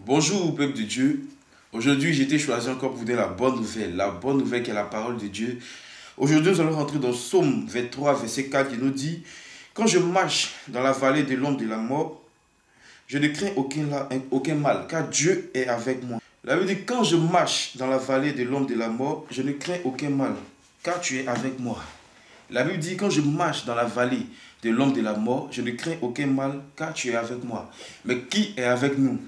Bonjour peuple de Dieu. Aujourd'hui, j'ai été choisi encore pour vous donner la bonne nouvelle qui est la parole de Dieu. Aujourd'hui, nous allons rentrer dans Psaume 23, verset 4 qui nous dit: quand je marche dans la vallée de l'ombre de la mort, je ne crains aucun mal, car Dieu est avec moi. La Bible dit: quand je marche dans la vallée de l'ombre de la mort, je ne crains aucun mal, car tu es avec moi. La Bible dit: quand je marche dans la vallée de l'ombre de la mort, je ne crains aucun mal, car tu es avec moi. Mais qui est avec nous?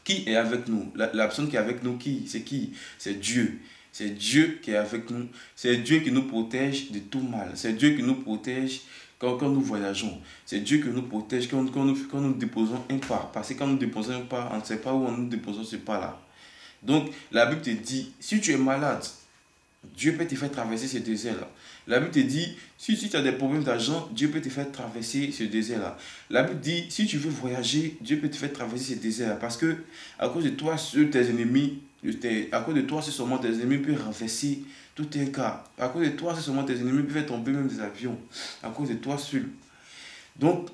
Qui est avec nous? La personne qui est avec nous, c'est qui? C'est Dieu. C'est Dieu qui est avec nous. C'est Dieu qui nous protège de tout mal. C'est Dieu qui nous protège quand nous voyageons. C'est Dieu qui nous protège quand nous déposons un pas. Parce que quand nous déposons un pas, on ne sait pas où nous déposons ce pas-là. Donc, la Bible te dit, si tu es malade, Dieu peut te faire traverser ce désert-là. La Bible te dit, si tu as des problèmes d'argent, Dieu peut te faire traverser ce désert-là. La Bible dit, si tu veux voyager, Dieu peut te faire traverser ce désert-là. Parce que, à cause de toi, tes ennemis, à cause de toi, c'est seulement tes ennemis peuvent renverser tout un cas. À cause de toi, c'est seulement tes ennemis peuvent faire tomber même des avions. À cause de toi seul. Donc,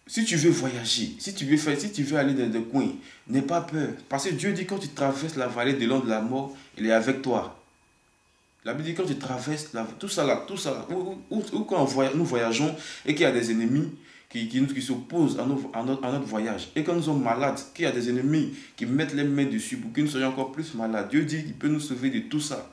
si tu veux voyager, si tu veux aller dans des coins, n'aie pas peur. Parce que Dieu dit, quand tu traverses la vallée de l'ombre de la mort, il est avec toi. La Bible dit, quand tu traverses tout ça là, ou quand nous voyageons et qu'il y a des ennemis qui s'opposent à notre voyage, et quand nous sommes malades, qu'il y a des ennemis qui mettent les mains dessus pour que nous soyons encore plus malades, Dieu dit qu'il peut nous sauver de tout ça.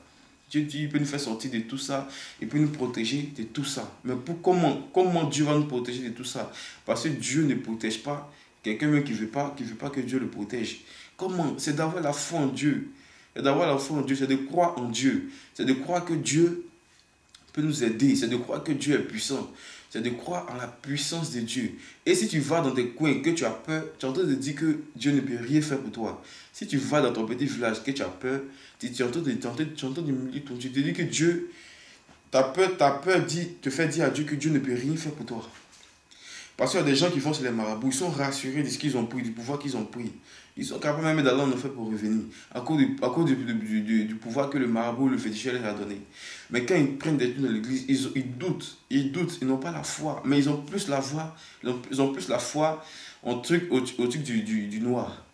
Dieu dit qu'il peut nous faire sortir de tout ça, il peut nous protéger de tout ça. Mais comment Dieu va nous protéger de tout ça? Parce que Dieu ne protège pas quelqu'un même qui ne veut pas que Dieu le protège. Comment? C'est d'avoir la foi en Dieu. C'est d'avoir la foi en Dieu, c'est de croire en Dieu. C'est de croire que Dieu peut nous aider. C'est de croire que Dieu est puissant. C'est de croire en la puissance de Dieu. Et si tu vas dans des coins que tu as peur, tu es en train de dire que Dieu ne peut rien faire pour toi. Si tu vas dans ton petit village que tu as peur, tu es en train d'humilier ton Dieu. Tu te dis que Dieu, ta peur te fait dire à Dieu que Dieu ne peut rien faire pour toi. Parce qu'il y a des gens qui vont sur les marabouts, ils sont rassurés de ce qu'ils ont pris, du pouvoir qu'ils ont pris. Ils sont capables même d'aller en enfer pour revenir, à cause du pouvoir que le marabout, le féticheur leur a donné. Mais quand ils prennent des trucs dans l'église, ils doutent, ils n'ont pas la foi. Mais ils ont plus la foi, en truc, au truc du noir.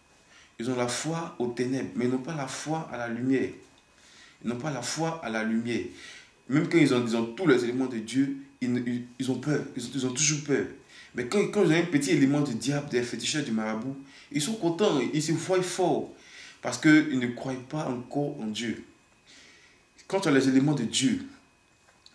Ils ont la foi aux ténèbres, mais ils n'ont pas la foi à la lumière. Ils n'ont pas la foi à la lumière. Même quand ils ont tous les éléments de Dieu, ils ont peur, ils ont toujours peur. Mais quand ils ont un petit élément du diable, des féticheurs du marabout, ils sont contents, ils se voient forts. Parce qu'ils ne croient pas encore en Dieu. Quand tu as les éléments de Dieu,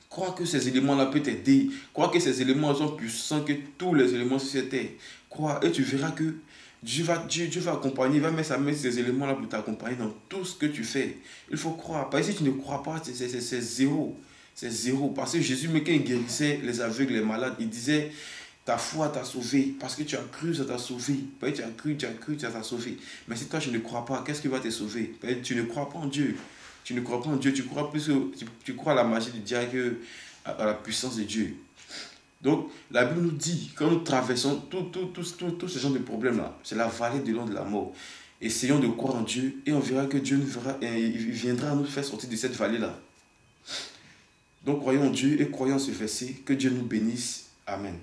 crois que ces éléments-là peuvent t'aider. Crois que ces éléments sont puissants que tous les éléments sur cette terre. Crois et tu verras que Dieu va accompagner, il va mettre ces éléments-là pour t'accompagner dans tout ce que tu fais. Il faut croire. Parce que si tu ne crois pas, c'est zéro. C'est zéro. Parce que Jésus, quand il guérissait les aveugles, les malades, il disait: ta foi t'a sauvé. Parce que tu as cru, ça t'a sauvé. Parce que tu as cru, ça t'a sauvé. Mais si toi, tu ne crois pas, qu'est-ce qui va te sauver? Parce que tu ne crois pas en Dieu. Tu ne crois pas en Dieu. Tu crois à la magie du diable qu'à la puissance de Dieu. Donc, la Bible nous dit, quand nous traversons tous ces genres de problèmes-là, c'est la vallée de l'ombre de la mort. Essayons de croire en Dieu et on verra que Dieu il viendra nous faire sortir de cette vallée-là. Donc, croyons en Dieu et croyons en ce verset. Que Dieu nous bénisse. Amen.